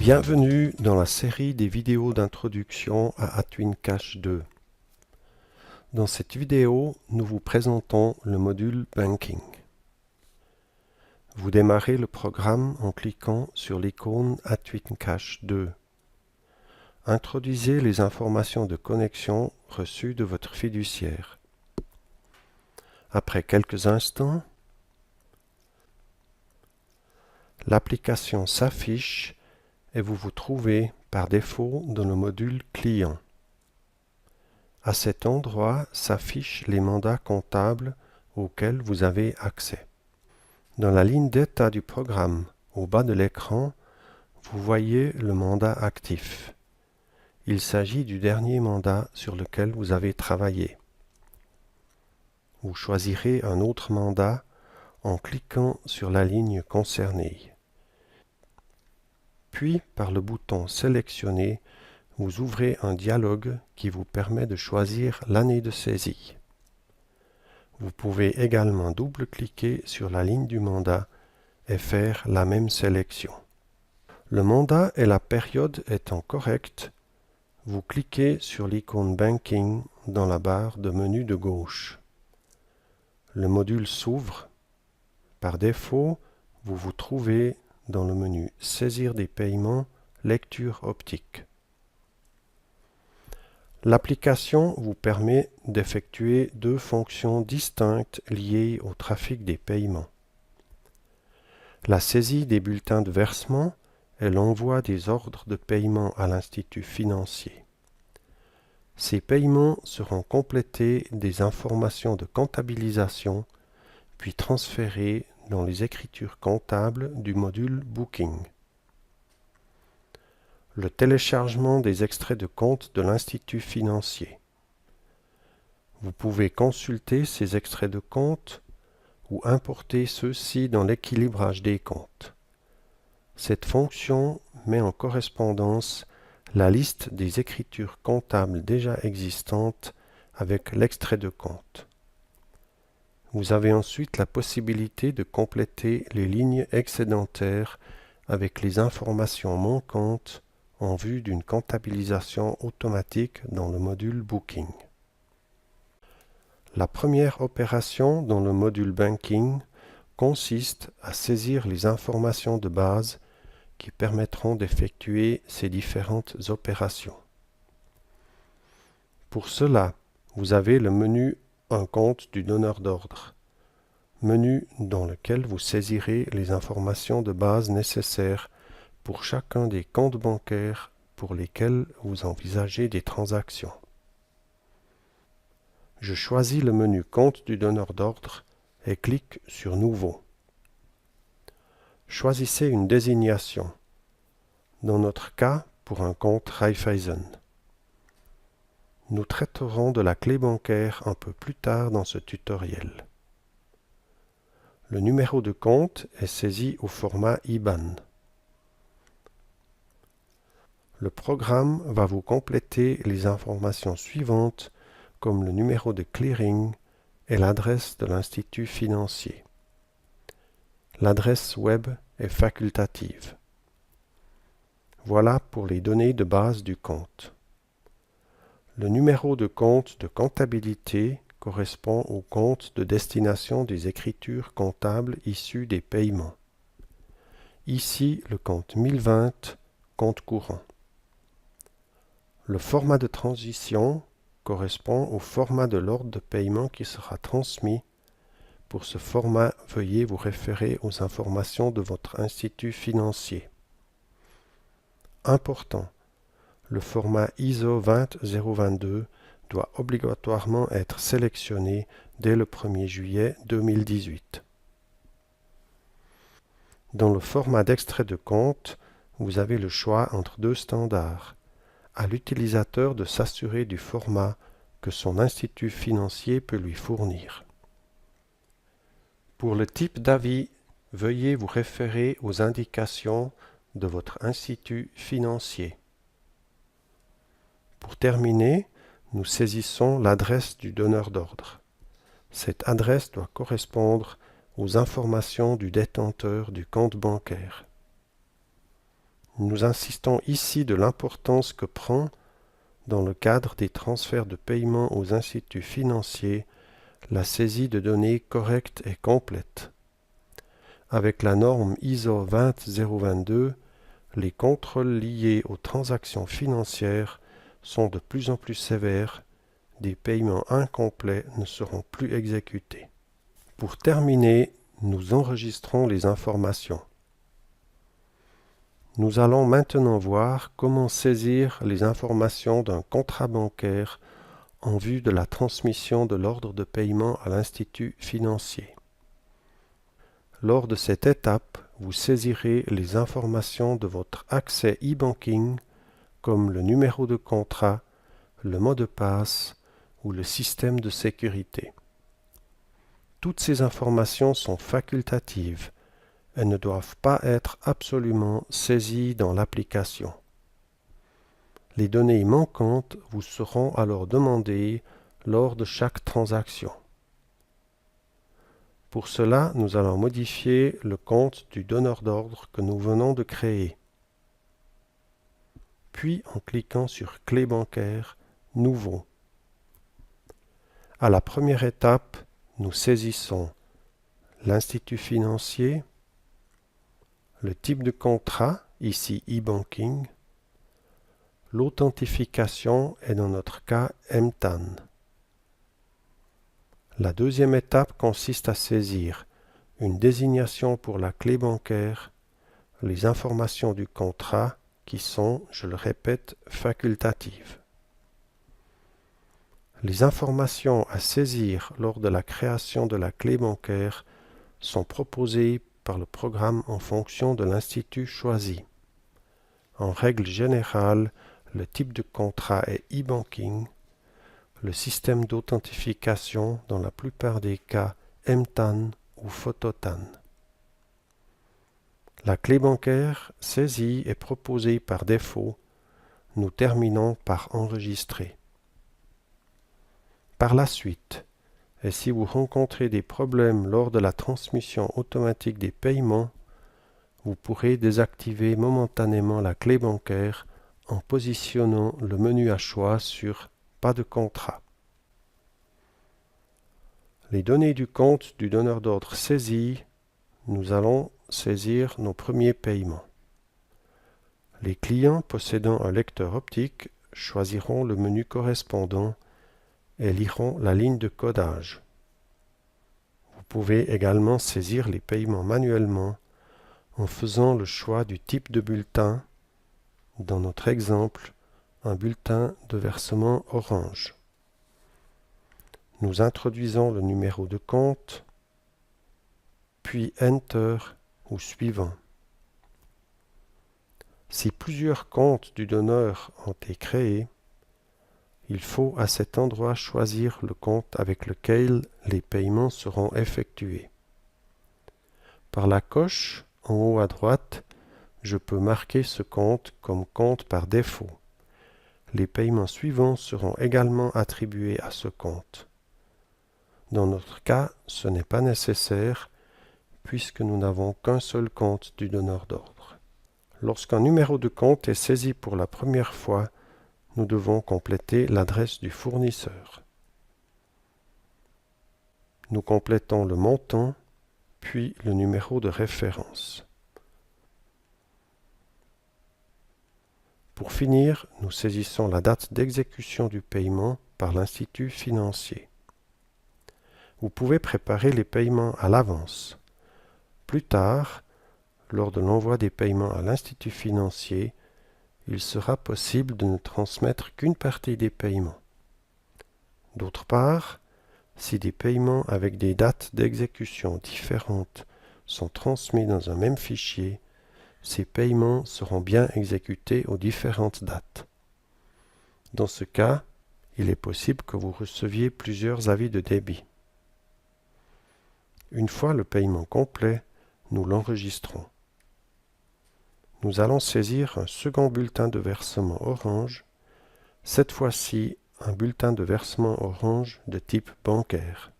Bienvenue dans la série des vidéos d'introduction à Atwincash 2. Dans cette vidéo, nous vous présentons le module Banking. Vous démarrez le programme en cliquant sur l'icône Atwincash 2. Introduisez les informations de connexion reçues de votre fiduciaire. Après quelques instants, l'application s'affiche et vous vous trouvez par défaut dans le module Client. À cet endroit s'affichent les mandats comptables auxquels vous avez accès. Dans la ligne d'état du programme, au bas de l'écran, vous voyez le mandat actif. Il s'agit du dernier mandat sur lequel vous avez travaillé. Vous choisirez un autre mandat en cliquant sur la ligne concernée. Puis, par le bouton Sélectionner, vous ouvrez un dialogue qui vous permet de choisir l'année de saisie. Vous pouvez également double-cliquer sur la ligne du mandat et faire la même sélection. Le mandat et la période étant corrects, vous cliquez sur l'icône Banking dans la barre de menu de gauche. Le module s'ouvre. Par défaut, vous vous trouvez dans le menu Saisir des paiements, lecture optique. L'application vous permet d'effectuer deux fonctions distinctes liées au trafic des paiements. La saisie des bulletins de versement et l'envoi des ordres de paiement à l'institut financier. Ces paiements seront complétés des informations de comptabilisation, puis transférés dans les écritures comptables du module Booking. Le téléchargement des extraits de compte de l'institut financier. Vous pouvez consulter ces extraits de compte ou importer ceux-ci dans l'équilibrage des comptes. Cette fonction met en correspondance la liste des écritures comptables déjà existantes avec l'extrait de compte. Vous avez ensuite la possibilité de compléter les lignes excédentaires avec les informations manquantes en vue d'une comptabilisation automatique dans le module Booking. La première opération dans le module Banking consiste à saisir les informations de base qui permettront d'effectuer ces différentes opérations. Pour cela, vous avez le menu Un compte du donneur d'ordre, menu dans lequel vous saisirez les informations de base nécessaires pour chacun des comptes bancaires pour lesquels vous envisagez des transactions. Je choisis le menu Compte du donneur d'ordre et clique sur Nouveau. Choisissez une désignation, dans notre cas pour un compte Raiffeisen. Nous traiterons de la clé bancaire un peu plus tard dans ce tutoriel. Le numéro de compte est saisi au format IBAN. Le programme va vous compléter les informations suivantes comme le numéro de clearing et l'adresse de l'institut financier. L'adresse web est facultative. Voilà pour les données de base du compte. Le numéro de compte de comptabilité correspond au compte de destination des écritures comptables issues des paiements. Ici, le compte 1020, compte courant. Le format de transition correspond au format de l'ordre de paiement qui sera transmis. Pour ce format, veuillez vous référer aux informations de votre institut financier. Important, le format ISO 20022 doit obligatoirement être sélectionné dès le 1er juillet 2018. Dans le format d'extrait de compte, vous avez le choix entre deux standards. À l'utilisateur de s'assurer du format que son institut financier peut lui fournir. Pour le type d'avis, veuillez vous référer aux indications de votre institut financier. Pour terminer, nous saisissons l'adresse du donneur d'ordre. Cette adresse doit correspondre aux informations du détenteur du compte bancaire. Nous insistons ici de l'importance que prend, dans le cadre des transferts de paiement aux instituts financiers, la saisie de données correctes et complètes. Avec la norme ISO 20022, les contrôles liés aux transactions financières sont de plus en plus sévères, des paiements incomplets ne seront plus exécutés. Pour terminer, nous enregistrons les informations. Nous allons maintenant voir comment saisir les informations d'un contrat bancaire en vue de la transmission de l'ordre de paiement à l'institut financier. Lors de cette étape, vous saisirez les informations de votre accès e-banking comme le numéro de contrat, le mot de passe ou le système de sécurité. Toutes ces informations sont facultatives. Elles ne doivent pas être absolument saisies dans l'application. Les données manquantes vous seront alors demandées lors de chaque transaction. Pour cela, nous allons modifier le compte du donneur d'ordre que nous venons de créer. Puis, en cliquant sur Clé bancaire, Nouveau. À la première étape, nous saisissons l'institut financier, le type de contrat, ici e-banking, l'authentification est dans notre cas MTAN. La deuxième étape consiste à saisir une désignation pour la clé bancaire, les informations du contrat qui sont, je le répète, facultatives. Les informations à saisir lors de la création de la clé bancaire sont proposées par le programme en fonction de l'institut choisi. En règle générale, le type de contrat est e-banking, le système d'authentification dans la plupart des cas MTAN ou Phototan. La clé bancaire saisie est proposée par défaut. Nous terminons par enregistrer. Par la suite, et si vous rencontrez des problèmes lors de la transmission automatique des paiements, vous pourrez désactiver momentanément la clé bancaire en positionnant le menu à choix sur « Pas de contrat ». Les données du compte du donneur d'ordre saisies, nous allons saisir nos premiers paiements. Les clients possédant un lecteur optique choisiront le menu correspondant et liront la ligne de codage. Vous pouvez également saisir les paiements manuellement en faisant le choix du type de bulletin, dans notre exemple, un bulletin de versement orange. Nous introduisons le numéro de compte, puis Enter ou Suivant. Si plusieurs comptes du donneur ont été créés, il faut à cet endroit choisir le compte avec lequel les paiements seront effectués. Par la coche en haut à droite, je peux marquer ce compte comme compte par défaut. Les paiements suivants seront également attribués à ce compte. Dans notre cas, ce n'est pas nécessaire puisque nous n'avons qu'un seul compte du donneur d'ordre. Lorsqu'un numéro de compte est saisi pour la première fois, nous devons compléter l'adresse du fournisseur. Nous complétons le montant, puis le numéro de référence. Pour finir, nous saisissons la date d'exécution du paiement par l'institut financier. Vous pouvez préparer les paiements à l'avance. Plus tard, lors de l'envoi des paiements à l'institut financier, il sera possible de ne transmettre qu'une partie des paiements. D'autre part, si des paiements avec des dates d'exécution différentes sont transmis dans un même fichier, ces paiements seront bien exécutés aux différentes dates. Dans ce cas, il est possible que vous receviez plusieurs avis de débit. Une fois le paiement complet, nous l'enregistrons. Nous allons saisir un second bulletin de versement orange, cette fois-ci un bulletin de versement orange de type bancaire.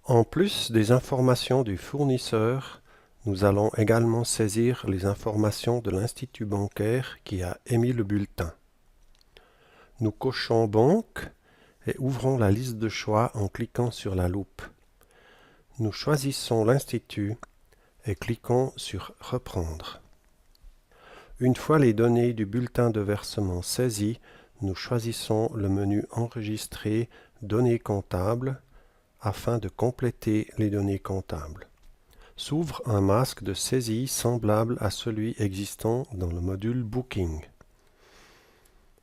En plus des informations du fournisseur, Nous allons également saisir les informations de l'institut bancaire qui a émis le bulletin. Nous cochons Banque et ouvrons la liste de choix en cliquant sur la loupe. Nous choisissons l'institut et cliquons sur Reprendre. Une fois les données du bulletin de versement saisies, nous choisissons le menu Enregistrer données comptables afin de compléter les données comptables. S'ouvre un masque de saisie semblable à celui existant dans le module Booking.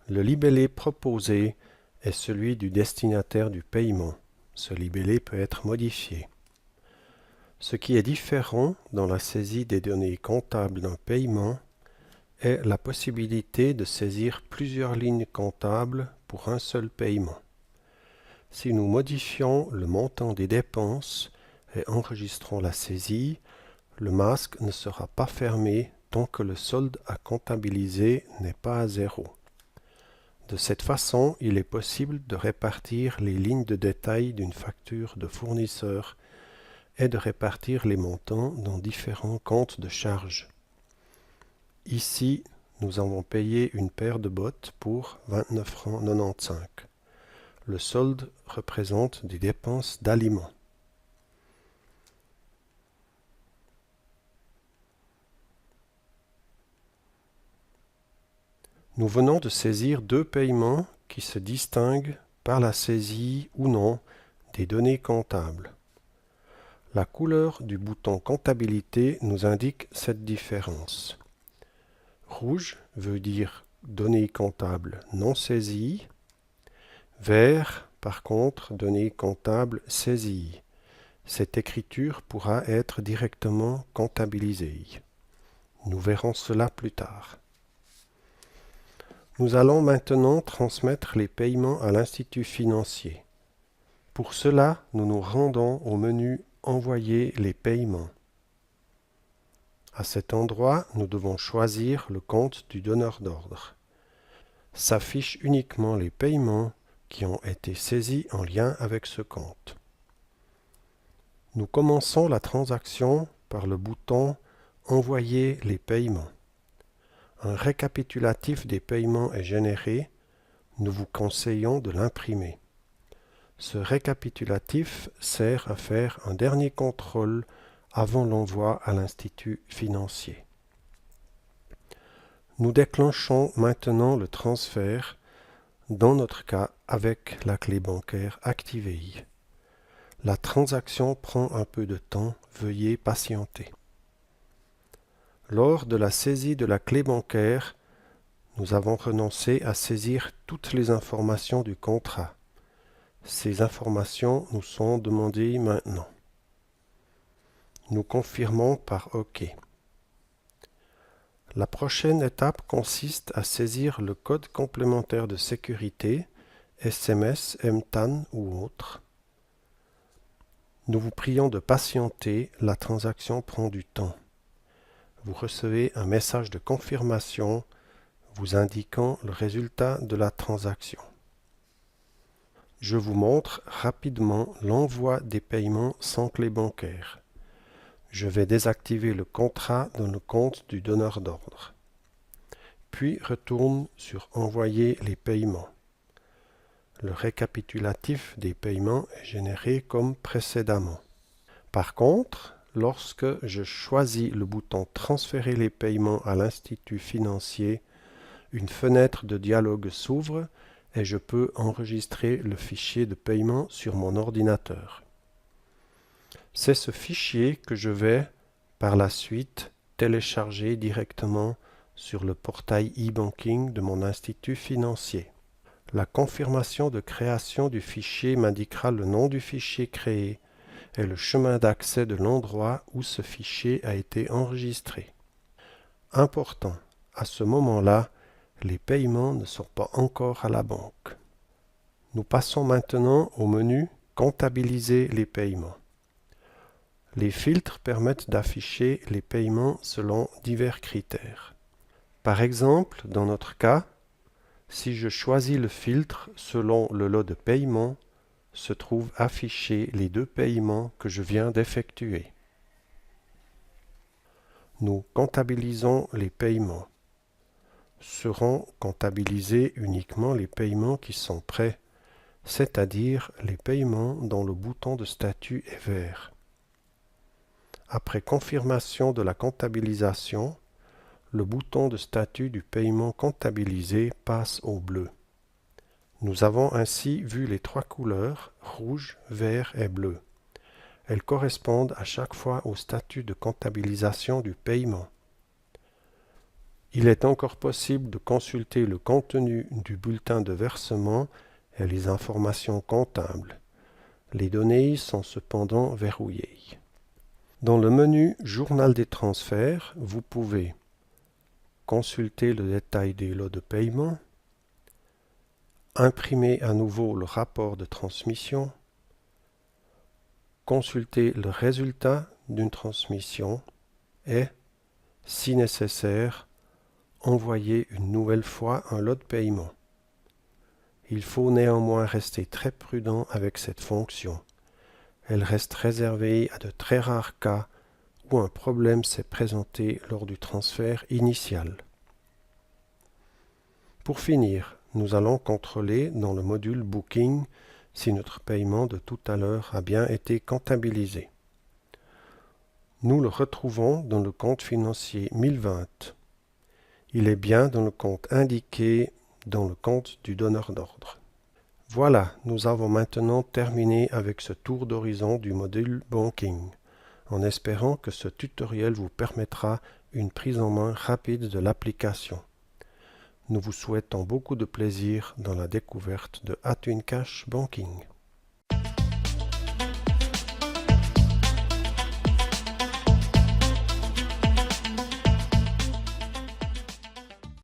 Le libellé proposé est celui du destinataire du paiement. Ce libellé peut être modifié. Ce qui est différent dans la saisie des données comptables d'un paiement est la possibilité de saisir plusieurs lignes comptables pour un seul paiement. Si nous modifions le montant des dépenses et enregistrons la saisie, le masque ne sera pas fermé tant que le solde à comptabiliser n'est pas à zéro. De cette façon, il est possible de répartir les lignes de détail d'une facture de fournisseur et de répartir les montants dans différents comptes de charges. Ici, nous avons payé une paire de bottes pour 29,95 francs. Le solde représente des dépenses d'aliments. Nous venons de saisir deux paiements qui se distinguent par la saisie ou non des données comptables. La couleur du bouton Comptabilité nous indique cette différence. Rouge veut dire données comptables non saisies. Vert, par contre, données comptables saisies. Cette écriture pourra être directement comptabilisée. Nous verrons cela plus tard. Nous allons maintenant transmettre les paiements à l'institut financier. Pour cela, nous nous rendons au menu Envoyer les paiements. À cet endroit, nous devons choisir le compte du donneur d'ordre. S'affichent uniquement les paiements qui ont été saisis en lien avec ce compte. Nous commençons la transaction par le bouton Envoyer les paiements. Un récapitulatif des paiements est généré. Nous vous conseillons de l'imprimer. Ce récapitulatif sert à faire un dernier contrôle avant l'envoi à l'institut financier. Nous déclenchons maintenant le transfert, dans notre cas avec la clé bancaire activée. La transaction prend un peu de temps, veuillez patienter. Lors de la saisie de la clé bancaire, nous avons renoncé à saisir toutes les informations du contrat. Ces informations nous sont demandées maintenant. Nous confirmons par OK. La prochaine étape consiste à saisir le code complémentaire de sécurité, SMS, MTAN ou autre. Nous vous prions de patienter, la transaction prend du temps. Vous recevez un message de confirmation vous indiquant le résultat de la transaction. Je vous montre rapidement l'envoi des paiements sans clé bancaire. Je vais désactiver le contrat dans le compte du donneur d'ordre. Puis retourne sur Envoyer les paiements. Le récapitulatif des paiements est généré comme précédemment. Par contre, lorsque je choisis le bouton Transférer les paiements à l'institut financier, une fenêtre de dialogue s'ouvre et je peux enregistrer le fichier de paiement sur mon ordinateur. C'est ce fichier que je vais, par la suite, télécharger directement sur le portail e-banking de mon institut financier. La confirmation de création du fichier m'indiquera le nom du fichier créé et le chemin d'accès de l'endroit où ce fichier a été enregistré. Important, à ce moment-là, les paiements ne sont pas encore à la banque. Nous passons maintenant au menu Comptabiliser les paiements. Les filtres permettent d'afficher les paiements selon divers critères. Par exemple, dans notre cas, si je choisis le filtre selon le lot de paiements, se trouvent affichés les deux paiements que je viens d'effectuer. Nous comptabilisons les paiements. Seront comptabilisés uniquement les paiements qui sont prêts, c'est-à-dire les paiements dont le bouton de statut est vert. Après confirmation de la comptabilisation, le bouton de statut du paiement comptabilisé passe au bleu. Nous avons ainsi vu les trois couleurs, rouge, vert et bleu. Elles correspondent à chaque fois au statut de comptabilisation du paiement. Il est encore possible de consulter le contenu du bulletin de versement et les informations comptables. Les données sont cependant verrouillées. Dans le menu Journal des transferts, vous pouvez consulter le détail des lots de paiement, imprimer à nouveau le rapport de transmission, consulter le résultat d'une transmission et, si nécessaire, envoyer une nouvelle fois un lot de paiement. Il faut néanmoins rester très prudent avec cette fonction. Elle reste réservée à de très rares cas où un problème s'est présenté lors du transfert initial. Pour finir, nous allons contrôler dans le module Booking si notre paiement de tout à l'heure a bien été comptabilisé. Nous le retrouvons dans le compte financier 1020. Il est bien dans le compte indiqué dans le compte du donneur d'ordre. Voilà, nous avons maintenant terminé avec ce tour d'horizon du module Banking, en espérant que ce tutoriel vous permettra une prise en main rapide de l'application. Nous vous souhaitons beaucoup de plaisir dans la découverte de A2In Cash Banking.